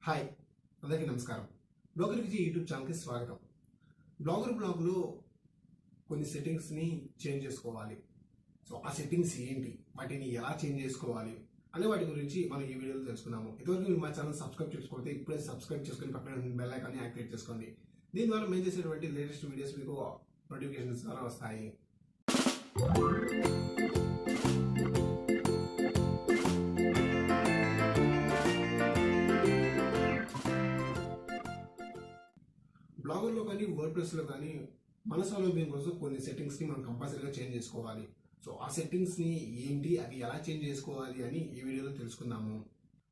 Hi అందరికీ నమస్కారం. Blogger Vijay YouTube ఛానల్కి స్వాగతం. బ్లాగ్లో కొన్ని సెట్టింగ్స్ని చేంజ్ చేసుకోవాలి. సో ఆ సెట్టింగ్స్ ఏంటి, వాటిని ఎలా చేంజ్ చేసుకోవాలి అనే వాటి గురించి మనం ఈ వీడియోలో తెలుసుకున్నాము. ఇదివరకు మీరు మా ఛానల్ సబ్స్క్రైబ్ చేసుకోకపోతే ఇప్పుడే సబ్స్క్రైబ్ చేసుకొని పక్కన బెల్ ఐకాన్ని యాక్టివేట్ చేసుకోండి. దీని ద్వారా మేము చేసేటువంటి లేటెస్ట్ వీడియోస్ మీకు నోటిఫికేషన్స్ ద్వారా వస్తాయి. బ్లాగర్లో కానీ వర్డ్ ప్రెస్లో కానీ మన సౌలభ్యం కోసం కొన్ని సెట్టింగ్స్ని మనం కంపల్సరీగా చేంజ్ చేసుకోవాలి. సో ఆ సెట్టింగ్స్ని ఏంటి, అది ఎలా చేంజ్ చేసుకోవాలి అని ఈ వీడియోలో తెలుసుకుందాము.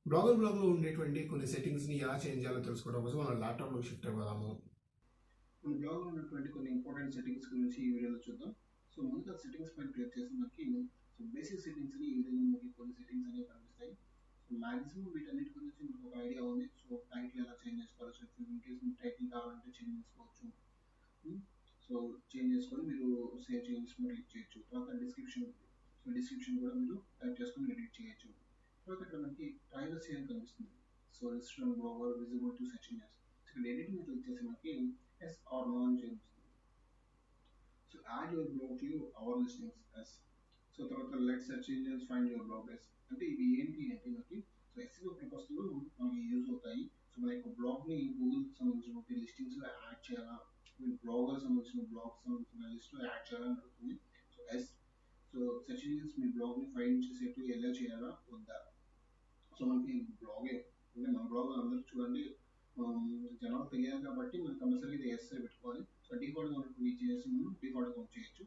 బ్లాగ్లో ఉండేటువంటి కొన్ని సెట్టింగ్స్ని ఎలా చేంజ్ చేయాలో తెలుసుకోవడం కోసం మనం ల్యాప్టాప్లో షిఫ్ట్ అవ్వదాము. మన బ్లాగ్లో ఉన్నటువంటి కొన్ని ఇంపార్టెంట్ సెట్టింగ్స్ గురించి ఈ వీడియోలో చూద్దాం. సో ముందుగా సెట్టింగ్స్ పైన క్లిక్ చేసి మనకి బేసిక్ సెట్టింగ్స్ని ఈ విధంగా మనకి కొన్ని సెట్టింగ్స్ అనేవి కనిపిస్తాయి. సో మాక్సిమం వీటన్నిటి గురించి మనకు ఒక ఐడియా ఉంది. సో టైటిల్ ఎలా చేంజ్ చేసుకోవాలి, సో ఇన్ కేస్ మీకు టైటిల్ కావాలంటే చేంజ్ చేసుకోవచ్చు. సో చేంజ్ చేసుకొని మీరు సేవ్ చేసుకొని క్లిక్ చేయొచ్చు. తర్వాత డిస్క్రిప్షన్ కూడా మీరు టైప్ చేసుకొని ఎడిట్ చేయొచ్చు. తర్వాత ఇక్కడ మనకి ప్రైవసీ అని కనిపిస్తుంది. So register blogger visible to search engines. ఇక్కడ ఎడిట్ మీద క్లిక్ చేసి మనకి ఎస్ ఆర్ నో అని చేస్తుంది. So add your blog to our listings yes. So తర్వాత let search engines find your blog yes. అంటే ఇవి ఏంటి అంటే మనకి సో ఎస్ఈఓ పర్పస్లో మనకి యూజ్ అవుతాయి. సో మన యొక్క బ్లాగ్ని గూగుల్ సంబంధించిన లిస్టింగ్స్ లో యాడ్ చేయాలా, బ్లాగర్ సంబంధించిన బ్లాగ్స్ సంబంధించిన లిస్ట్ లో యాడ్ చేయాలని అడుగుతుంది. So yes. So search engines మీ బ్లాగ్ ని ఫైండ్ చేసేట్టు ఎలా చేయాలా వద్దా. సో మనకి బ్లాగే అంటే మన బ్లాగ్ అందరూ చూడండి జనాలు తెలియాలి కాబట్టి మనం కంపల్సరీ ఇది ఎస్ పెట్టుకోవాలి. సో డిఫాల్ట్ గా చేసి మనం డిఫాల్ట్ గా చేయొచ్చు.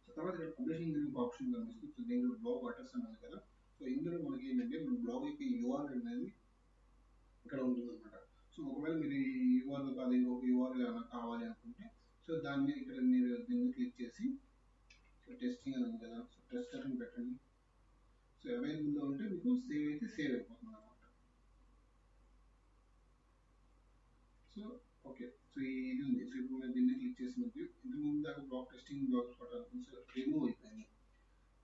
సో తర్వాత ఇక్కడ పబ్లిషింగ్ ఒక ఆప్షన్ కనిపిస్తుంది. సో దీనిలో బ్లాగ్ అడ్రస్ అనేది కదా. సో ఇందులో మనకి ఏంటంటే మన బ్లాగ్ యొక్క యూఆర్ఎల్ అనేది ఇక్కడ ఉంటుంది అనమాట. సో ఒకవేళ మీరు ఈ యూఆర్ఎల్ కాదు ఇంకొక యూఆర్ఎల్ ఏమైనా కావాలి అనుకుంటే సో దాన్ని ఇక్కడ మీరు దీన్ని క్లిక్ చేసి సో టెస్టింగ్ అని ఉంది కదా. సో టెస్టర్ అని పెట్టండి. సో అవైలబుల్లో ఉంటే మీకు సేవ్ అయితే సేవ్ అయిపోతుంది అనమాట. So okay. సో ఇది ఉంది. సో ఇప్పుడు మేము దీన్ని క్లిక్ చేసినట్టు ఇంతకు ముందు దాకా బ్లాగ్ టెస్టింగ్ బ్లాగ్ స్పాట్ అనుకుంది. సో రిమూవ్ అయిపోయింది.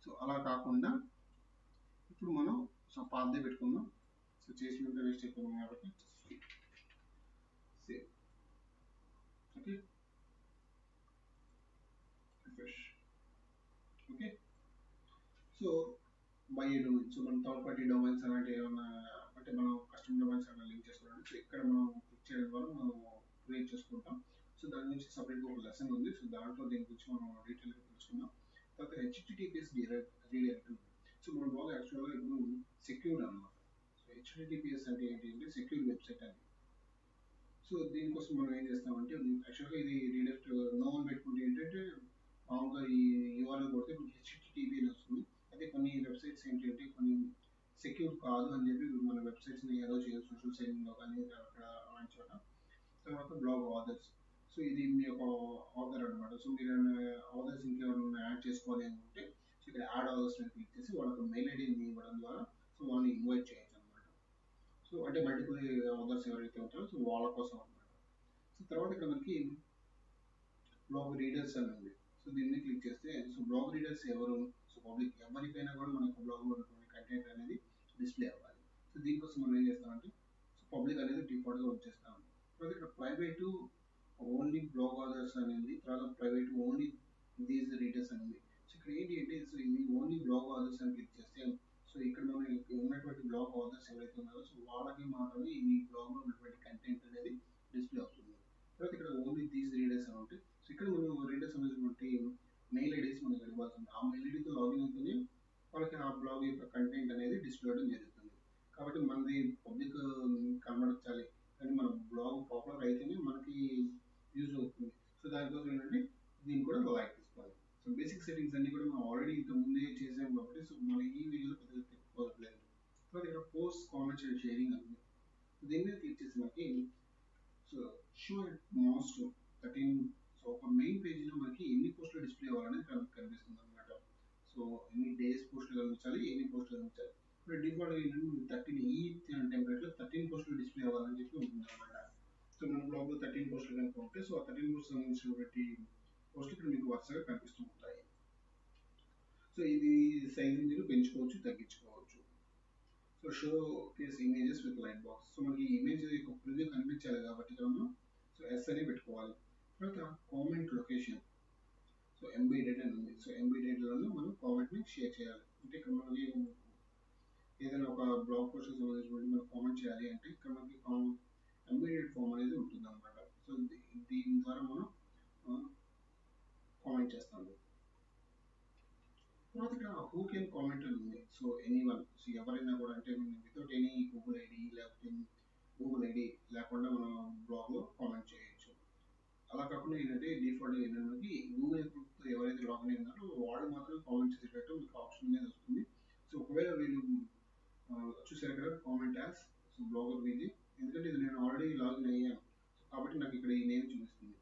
సో అలా కాకుండా ఇప్పుడు మనం సో పాతదే పెట్టుకుందాం. సో చేసినంత వేస్ట్ అయిపోయింది కాబట్టి save. Okay refresh. Okay. So by domain. So మనం థర్డ్ పార్టీ డొమైన్స్ అలాంటి ఏమన్నా అంటే మనం కస్టమర్ డొమైన్స్ ఏమైనా లింక్ చేసుకోవాలి. సో ఇక్కడ మనం క్లిక్ చేయడం ద్వారా మనం క్రియేట్ చేసుకుంటాం. సో దాని నుంచి సపరేట్గా ఒక లెసన్ ఉంది. సో దాంట్లో దీని గురించి మనం డీటెయిల్గా తెలుసుకుందాం. తర్వాత హెచ్టిటిపిఎస్ రీడైరెక్ట్. సో మన బ్లాగ్ యాక్చువల్గా ఇప్పుడు సెక్యూర్డ్ అనమాట. సో హెచ్టిటిపిఎస్ అంటే ఏంటి అంటే సెక్యూర్ వెబ్సైట్ అని. సో దీనికోసం మనం ఏం చేస్తామంటే యాక్చువల్గా ఇది రీడైరెక్ట్ నో అని పెట్టుకుంటే ఏంటంటే మామూలుగా ఈ యూఆర్ఎల్ కొడితే మనకి హెచ్టిటిపి అని వస్తుంది. అయితే కొన్ని వెబ్సైట్స్ ఏంటంటే కొన్ని సెక్యూర్ కాదు అని చెప్పి మన వెబ్సైట్స్ని ఏదో చేయాలి సోషల్ సైన్లో కానీ అక్కడ అలాంటి చోట. తర్వాత బ్లాగ్ ఆథర్స్. సో ఇది మీ యొక్క ఆథర్ అనమాట. సో మీరు ఆథర్స్ ఇంకెవరైనా యాడ్ చేసుకోవాలి అనుకుంటే సో ఇక్కడ యాడ్ ఆథర్స్ అని క్లిక్ చేసి వాళ్ళకి మెయిల్ ఐడిని ఇవ్వడం ద్వారా సో వాళ్ళని ఇన్వైట్ చేయొచ్చు అనమాట. సో అంటే మల్టిపుల్ ఆథర్స్ ఎవరైతే ఉంటారో సో వాళ్ళ కోసం అనమాట. సో తర్వాత ఇక్కడ మనకి బ్లాగ్ రీడర్స్ అని ఉంది. సో దీన్ని క్లిక్ చేస్తే సో బ్లాగ్ రీడర్స్ ఎవరు, సో పబ్లిక్ ఎవరికైనా కూడా మన యొక్క బ్లాగ్లో ఉన్నటువంటి కంటెంట్ అనేది డిస్ప్లే అవ్వాలి. సో దీనికోసం మనం ఏం చేస్తామంటే సో పబ్లిక్ అనేది డిఫాల్ట్గా వచ్చేస్తాం. తర్వాత ఇక్కడ ప్రైవేట్ ఓన్లీ బ్లాగ్ ఆథర్స్ అనేది, తర్వాత ప్రైవేట్ ఓన్లీ దీస్ రీడర్స్ అనేది. సో ఇక్కడ ఏంటి అంటే సో ఇది ఓన్లీ బ్లాగ్ ఆథర్స్ అని క్లిక్ చేస్తే సో ఇక్కడ మనం ఉన్నటువంటి బ్లాగ్ ఆథర్స్ ఎవరైతే ఉన్నారో సో వాళ్ళకి మాత్రమే ఈ బ్లాగ్లో ఉన్నటువంటి కంటెంట్ అనేది డిస్ప్లే అవుతుంది. తర్వాత ఇక్కడ ఓన్లీ దీస్ రీడర్స్ అని ఉంటాయి. సో ఇక్కడ మనం రీడర్స్ అనేటువంటి మెయిల్ ఐడీస్ మనకి ఇవ్వాల్సింది. ఆ మెయిల్ ఐడీతో లాగిన్ అవుతుంది వాళ్ళకి ఆ బ్లాగ్ యొక్క కంటెంట్ అనేది డిస్ప్లే అవడం జరుగుతుంది. కాబట్టి మనది పబ్లిక్ కనబడించాలి కానీ మన బ్లాగ్ పాపులర్ అయితేనే మనకి యూజ్ అవుతుంది. సో దానికోసం ఏంటంటే దీన్ని కూడా లైక్ తీసుకోవాలి. సో బేసిక్ సెట్టింగ్స్ అన్ని కూడా మనం ఆల్రెడీ ఇంతకుముందే చేసాం కాబట్టి సో మన ఈ వీడియోలో పెద్దగా తెచ్చుకోవట్లేదు. తర్వాత ఇక్కడ పోస్ట్ కామెంట్స్ అండ్ షేరింగ్ ఉంది. దీని మీద క్లిక్ చేసి మనకి సో షో మోస్ట్ 13. సో ఒక మెయిన్ పేజీలో మనకి ఎన్ని పోస్టులు డిస్ప్లే అవ్వాలనేది కనిపిస్తుంది అనమాట. సో ఎన్ని డేస్ పోస్టులు కనిపించాలి, ఎన్ని పోస్టులు కనిపించాలి. ఇప్పుడు డిఫాల్ట్ ఏంటంటే 13 ఈ టెంప్లెట్లో 13 పోస్టులు డిస్ప్లే అవ్వాలని చెప్పి ఉంటుంది అనమాట. సో మన బ్లాగ్లో 13 పోస్టులు కనుక ఉంటే సో ఆ 13 పోస్ట్ సంబంధించినటువంటి పోస్టులు ఇక్కడ మీకు వరుసగా కనిపిస్తూ ఉంటాయి. సో ఇది సైజు మీరు పెంచుకోవచ్చు, తగ్గించుకోవచ్చు. So so show case images with light box. So మనకి ఇమేజ్ యొక్క ప్రివ్యూ కనిపించాలి కాబట్టి ఇక్కడ మనం సో ఎస్ అని పెట్టుకోవాలి. తర్వాత కామెంట్ లొకేషన్, సో ఎంబీడెడ్ అని ఉంది. సో ఎంబీడెడ్లోనే మనం కామెంట్ని షేర్ చేయాలి. అంటే ఇక్కడ మనకి ఏదైనా ఒక బ్లాగ్ పోస్ట్ సంబంధించినటువంటి మనం కామెంట్ చేయాలి అంటే ఇక్కడ మనకి ఎంబీడెడ్ ఫామ్ అనేది ఉంటుంది అనమాట. సో దీని ద్వారా మనం కామెంట్ చేస్తాము. తర్వాత ఇక్కడ హూ కెన్ కామెంట్ అని ఉంది. సో ఎనీవన్, సో ఎవరైనా కూడా, అంటే వితౌట్ ఎనీ గూగుల్ ఐడి లేకపోతే గూగుల్ ఐడి లేకుండా మనం బ్లాగ్లో కామెంట్ చేయొచ్చు. అలా కాకుండా ఏంటంటే డిఫాల్ట్ ఏంటంటే మనకి గూగుల్ అకౌంట్ ఎవరైతే లాగిన్ అయి ఉన్నారో వాళ్ళు మాత్రమే కామెంట్ చేసేటట్టు మీకు ఆప్షన్ అనేది వస్తుంది. సో ఒకవేళ వీళ్ళు చూసారు ఇక్కడ comment as so blogger VG, ఎందుకంటే ఇది నేను ఆల్రెడీ లాగిన్ అయ్యాను కాబట్టి నాకు ఇక్కడ ఈ నేమ్ చూపిస్తుంది.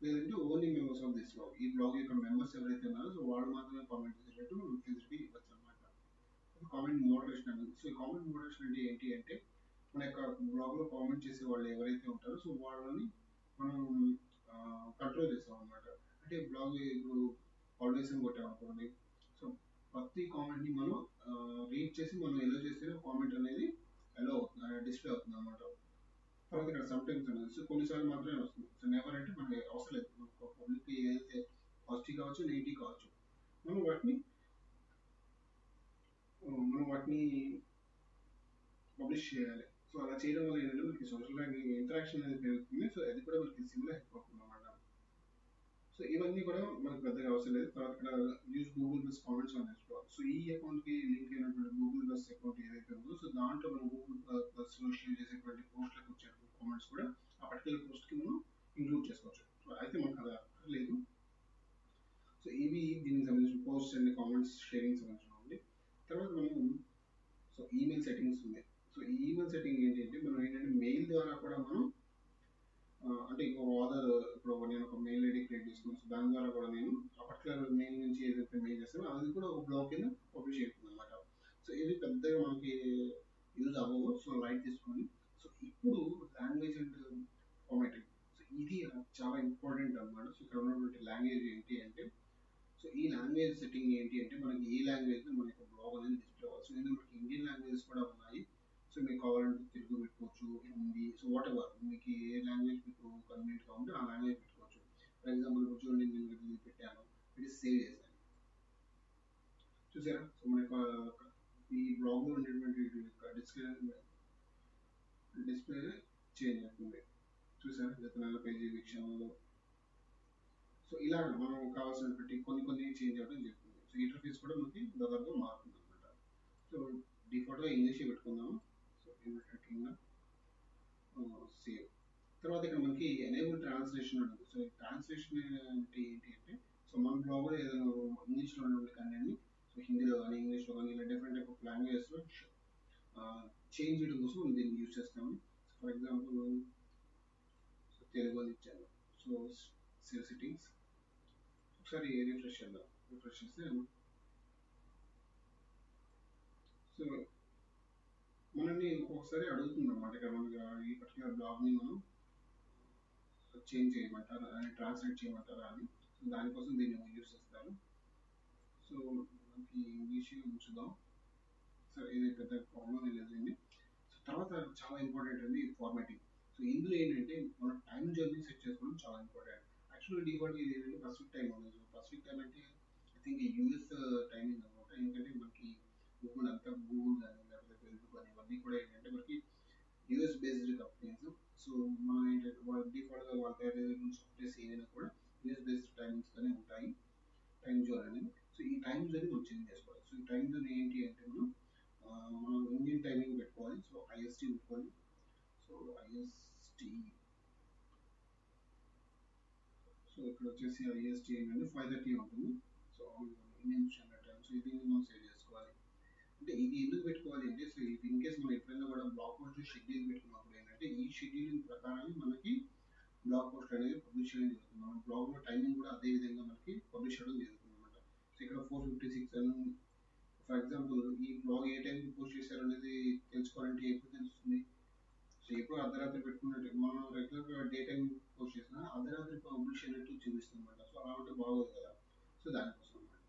లేదంటే only members of this blog, ఈ బ్లాగ్ యొక్క మెంబర్స్ ఎవరైతే ఉన్నారో సో వాళ్ళు మాత్రమే కామెంట్ చేసేటట్టు మనం ఫెసిలిటీ ఇవ్వచ్చు అనమాట. కామెంట్ మోడరేషన్ అనేది. సో ఈ కామెంట్ మోడరేషన్ అంటే ఏంటి అంటే మన యొక్క బ్లాగ్లో కామెంట్ చేసే వాళ్ళు ఎవరైతే ఉంటారో సో వాళ్ళని మనం కంట్రోల్ చేస్తాం అనమాట. అంటే బ్లాగ్ ఇప్పుడు ఆల్వేస్ అని కొట్టాం అనుకోండి, సో ప్రతి కామెంట్ని మనం రీడ్ చేసి మనం ఎలా చేస్తే కామెంట్ అనేది ఎలా డిస్ప్లే అవుతుంది అనమాట. తర్వాత ఇక్కడ సమ్ టైమ్స్ అనేది, సో కొన్నిసార్లు మాత్రమే వస్తుంది. సో నెవర్ అంటే మనకి అవసరం లేదు. పబ్లిక్ ఏదైతే పాజిటివ్ కావచ్చు నెగిటివ్ కావచ్చు మనం వాటిని పబ్లిష్ చేయాలి. సో అలా చేయడం వల్ల ఏంటంటే మనకి సోషల్ ఇంటరాక్షన్ అనేది పెరుగుతుంది. సో అది కూడా మనకి సిమిలర్ హెల్ప్ అవుతుంది అనమాట. సో ఇవన్నీ కూడా మనకు పెద్దగా అవసరం లేదు. తర్వాత ఇక్కడ యూజ్ గూగుల్ ప్లస్ కామెంట్స్ అని నేర్చుకోవాలి. సో ఈ అకౌంట్కి లింక్ అయినటువంటి గూగుల్ ప్లస్ అకౌంట్ ఏదైతే ఉందో సో దాంట్లో మనం గూగుల్ ప్లస్లో షేర్ చేసేటువంటి పోస్ట్లకు వచ్చేటువంటి కామెంట్స్ కూడా ఆ పర్టికులర్ పోస్ట్కి మనం ఇంక్లూడ్ చేసుకోవచ్చు. సో అయితే మనకు అది అక్కర్లేదు. సో ఇవి దీనికి సంబంధించిన పోస్ట్ అండ్ కామెంట్స్ షేరింగ్ సంబంధించిన. తర్వాత మనం సో ఈమెయిల్ సెట్టింగ్స్ ఉన్నాయి. సో ఈ ఈమెయిల్ సెట్టింగ్ ఏంటంటే మనం ఏంటంటే మెయిల్ ద్వారా కూడా మనం అంటే ఇంకో ఆధార్, ఇప్పుడు నేను ఒక మెయిల్ ఐడి క్రియేట్ చేసుకున్నాను. సో దాని ద్వారా కూడా నేను ఆ పర్టికులర్ మెయిల్ నుంచి ఏదైతే మెయిల్ చేస్తానో అది కూడా ఒక బ్లాగ్ కింద పబ్లిష్ అవుతుంది అనమాట. సో ఇది పెద్దగా మనకి యూజ్ అవ్వవు. సో లైట్ తీసుకోండి. సో ఇప్పుడు లాంగ్వేజ్ అండ్ ఫార్మాటింగ్, సో ఇది చాలా ఇంపార్టెంట్ అనమాట. సో ఇక్కడ ఉన్నటువంటి లాంగ్వేజ్ ఏంటి అంటే, సో ఈ లాంగ్వేజ్ సెట్టింగ్ ఏంటి అంటే మనకి ఏ లాంగ్వేజ్ మన యొక్క బ్లాగ్ అనేది డిస్ప్లే అవ్వాలి. సో ఇందులో మనకి ఇండియన్ లాంగ్వేజెస్ కూడా ఉన్నాయి. సో మీకు కావాలంటే తెలుగు పెట్టుకోవచ్చు, హిందీ, సో వాట్ ఎవర్ మీకు ఏ లాంగ్వేజ్ మీకు కన్వీనియంట్గా ఉంటే ఆ లాంగ్వేజ్ పెట్టుకోవచ్చు. ఫర్ ఎగ్జాంపుల్ ఇప్పుడు చూడండి నేను ఇది పెట్టాను, ఇది సేవ్ చేశాను. చూసారా? సో మన యొక్క ఈ బ్లాగ్లో ఉండేటువంటి డిస్ప్లే చేంజ్ అవుతుంది. చూసారా? గత నెల పేజీ వీక్షణలో. సో ఇలా మనం కావాల్సినటువంటి కొన్ని చేంజ్ అవ్వడం జరుగుతుంది. సో ఇంటర్ఫేస్ కూడా మనకి దాదాపుగా మారుతుంది అనమాట. సో డిఫాల్ట్గా ఇంగ్లీష్ పెట్టుకుందాము. సో కింద సేవ్. తర్వాత ఇక్కడ మనకి ఎనేబుల్ ట్రాన్స్లేషన్ ఉంటుంది. సో ట్రాన్స్లేషన్ అంటే ఏంటి అంటే, సో మన బ్లాగ్లో ఏదైనా ఇంగ్లీష్లో ఉన్నటువంటి కంటెంట్ని సో హిందీలో కానీ ఇంగ్లీష్లో కానీ ఇలా డిఫరెంట్ టైప్ ఆఫ్ లాంగ్వేజెస్లో చేంజ్ చేయడం కోసం మనం దీన్ని యూజ్ చేస్తాము. So for example so Telugu అని ఇచ్చాను. సో సేవ్ సెట్టింగ్స్ ఒకసారి రిఫ్రెష్ చేద్దాం. రిఫ్రెష్ చేస్తే సో మనల్ని ఒక్కొక్కసారి అడుగుతుంది అనమాట. ఇక్కడ మనకి ఈ పర్టికులర్ బ్లాగ్ని మనం చేంజ్ చేయమంటారా అని, ట్రాన్స్లేట్ చేయమంటారా అని. సో దానికోసం దీన్ని యూజ్ చేస్తారు. సో మనకి ఇంగ్లీష్ ఉంచుదాం. సో ఇది పెద్ద ప్రాబ్లం లేదండి. సో తర్వాత చాలా ఇంపార్టెంట్ అండి ఫార్మాటింగ్. సో ఇందులో ఏంటంటే మనం టైం జర్నీ సెట్ చేసుకోవడం చాలా ఇంపార్టెంట్. యాక్చువల్గా డిఫాల్ట్ ఇది ఏంటంటే పసిఫిక్ టైం ఉంది. సో పసిఫిక్ టైం అంటే ఐ థింక్ యూఎస్ టైమింగ్ అనమాట. ఎందుకంటే మనకి గూగుల్ అంతా గూగుల్ కానీ లేకపోతే ఫేస్బుక్ కానీ ఇవన్నీ కూడా ఏంటంటే మనకి యూఎస్ బేస్డ్ కంపెనీస్. సో మనం ఏంటంటే వాళ్ళ డిఫాల్ట్గా వాళ్ళ తయారు సాఫ్ట్వేర్స్ ఏదైనా కూడా యూఎస్ బేస్డ్ టైమింగ్స్ కానీ ఉంటాయి, టైం జోన్ అనేది. సో ఈ టైం జోన్ మనం చేంజ్ చేసుకోవాలి. సో ఈ టైం జోన్ ఏంటి అంటే మనం ఇండియన్ టైమింగ్ పెట్టుకోవాలి. సో ఐఎస్టీ పెట్టుకోవాలి. సో ఐఎస్టీ, సో ఇక్కడ వచ్చేసి ఐఎస్టీ ఏంటంటే 5:30 ఉంటుంది. So Indian standard time. So ఇది మనం సేవ్ చేసుకోవాలి. అంటే ఇది ఎందుకు పెట్టుకోవాలి అంటే, సో ఇన్ కేస్ మనం ఎప్పుడైనా కూడా బ్లాగ్ పోస్ట్ షెడ్యూల్ పెట్టుకున్నప్పుడు ఏంటంటే ఈ షెడ్యూలింగ్ ప్రకారం మనకి బ్లాగ్ పోస్ట్ అనేది పబ్లిష్ చేయడం జరుగుతుంది. మన బ్లాగ్లో టైమింగ్ కూడా అదే విధంగా మనకి పబ్లిష్ చేయడం జరుగుతుంది అనమాట. సో ఇక్కడ 4:56 అని, ఫర్ ఎగ్జాంపుల్ ఈ బ్లాగ్ ఏ టైంకి పోస్ట్ చేశారు అనేది తెలుసుకోవాలంటే ఎప్పుడు తెలుస్తుంది. సో ఎప్పుడు అర్ధరాత్రి పెట్టుకున్నట్టు మనం రెగ్యులర్గా డే టైం పోస్ట్ చేసినా అర్ధరాత్రి పబ్లిష్ అయినట్టు చూపిస్తుంది అనమాట. సో అలా ఉంటే బాగోదు కదా. సో దానికోసం అనమాట.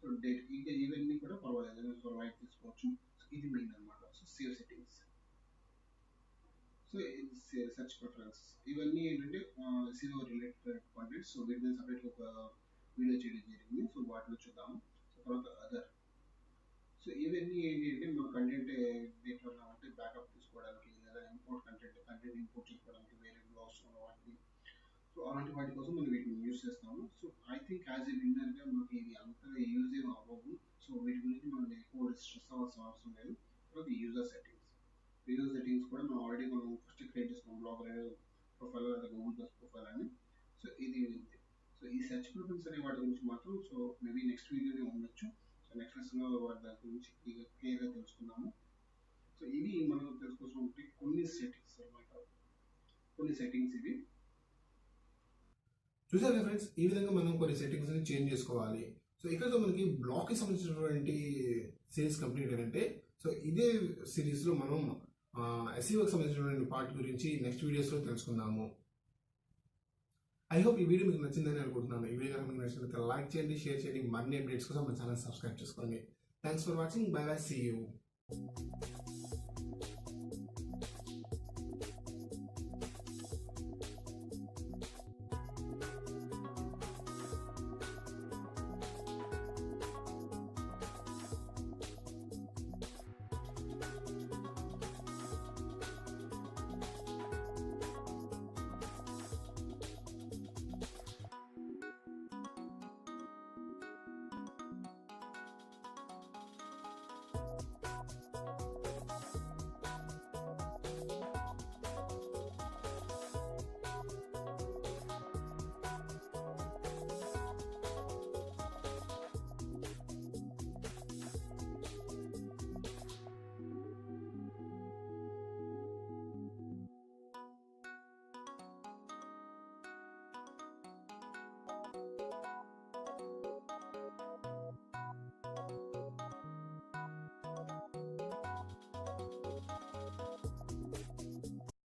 సో డేట్ ఇవన్నీ కూడా పర్వాలేదు. సో లైట్ తీసుకోవచ్చు. సో ఇది మెయిన్ అనమాట. So save settings, so search preferences, ఇవన్నీ ఏంటంటే SEO రిలేటెడ్ కాంటెంట్. సో వీటి మీద సపరేట్ ఒక వీడియో చేయడం జరిగింది. సో వాటిలో చూద్దాము. సో తర్వాత అదర్. సో ఇవన్నీ ఏంటి అంటే మన కంటెంట్ దేంట్లో అంటే బ్యాకప్ తీసుకోవడానికి, లేదా కంటెంట్ ఇంపోర్ట్ చేసుకోవడానికి, వేరే బ్లాగ్స్ వాటిని, సో అలాంటి వాటి కోసం మనం వీటిని యూజ్ చేస్తాము. So I think as a విన్నర్గా మనకి ఇది అంతగా యూజ్ ఏం అవ్వవు. సో వీటి గురించి మనం ఎక్కువ స్ట్రెస్ అవ్వాల్సిన అవసరం లేదు. తర్వాత యూజర్ సెట్టింగ్స్ కూడా మనం ఫస్ట్ క్రియేట్ చేసుకున్నాం, బ్లాగర్ ప్రొఫైల్ లేదా గూగుల్ ప్లస్ ప్రొఫైల్ అని. సో ఇది ఉంది. సో ఈ సెర్చ్ ప్రిఫరెన్స్ అనే వాటి గురించి మాత్రం సో మేబీ నెక్స్ట్ వీడియోనే ఉండొచ్చు. సో నెక్స్ట్ లెసన్లో వాటి దాని గురించి క్లియర్గా తెలుసుకుందాము. సో ఇవి మనం తెలుసుకోవాల్సిన కొన్ని సెట్టింగ్స్ అనమాట, కొన్ని సెట్టింగ్స్ ఇవి. చూసారు ఫ్రెండ్స్, ఈ విధంగా మనం కొన్ని సెట్టింగ్స్ ని చేంజ్ చేసుకోవాలి. సో ఇక్కడ మనకి బ్లాగ్ కి సంబంధించినటువంటి సిరీస్ కంప్లీట్ అంటే, సో ఇదే సిరీస్ లో మనం SEOకి సంబంధించినటువంటి పార్ట్ గురించి నెక్స్ట్ వీడియోస్ లో తెలుసుకుందాము. ఐ హోప్ ఈ వీడియో మీకు నచ్చిందని అనుకుంటున్నాను. ఈ వీడియో మీకు నచ్చినట్లయితే లైక్ చేయండి, షేర్ చేయండి. మరిన్ని అప్డేట్స్ కోసం మన ఛానల్ సబ్స్క్రైబ్ చేసుకోండి. Thanks for watching. Bye bye, see you.